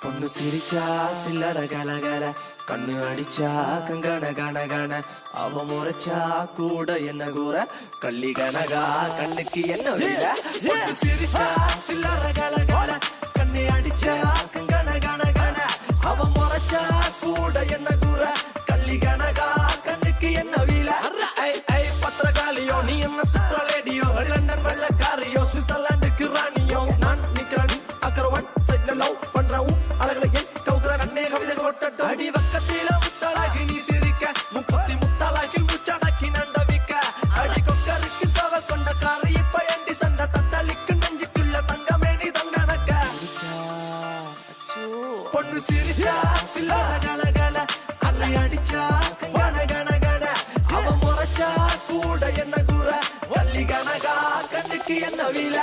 பொண்ணு சிரிச்சா சில்லற கலகல கண்ணு அடிச்சா கங்கண கணகண அவ முறைச்சா கூட என்ன கூற கள்ளி கனகா கண்ணுக்கு என்ன வீர பொண்ணு சிரிச்சா சில்லற கலகல கண்ணு அடிச்சா கங்கண கணகண அவ முறைச்சா கூட என்ன கூற கள்ளி கனகா கண்ணுக்கு என்ன வீர பத்திரகாலியோ நீ என்ன சுற்றலேடியோ லண்டன் வெள்ளக்காரியோ சுவிட்சர்லாந்துக்கு ராணியோ நான் நிக்கிறேன் அக்கரவன் சைட்ல லவ் பண்றவும் அழகலையே கவுக்குற கண்ணே கவிதைகள் ஒட்டட்டும் அடி பக்கத்தில முத்தாளாகி நீ சிரிக்க முப்பத்தி முத்தாளாகி முச்சாடாக்கி நண்டவிக்க அடி கொக்கருக்கு சவ கொண்ட காரை இப்ப எண்டி சண்ட தத்தளிக்கு நெஞ்சுக்குள்ள தங்கமே நீ தங்கனக்க பொண்ணு சிரிச்சா சில்லற கலகல அன்னை அடிச்சா கன கன கன அவ முறைச்சா கூட என்ன கூற கள்ளி கனகா கண்ணுக்கு என்ன வீல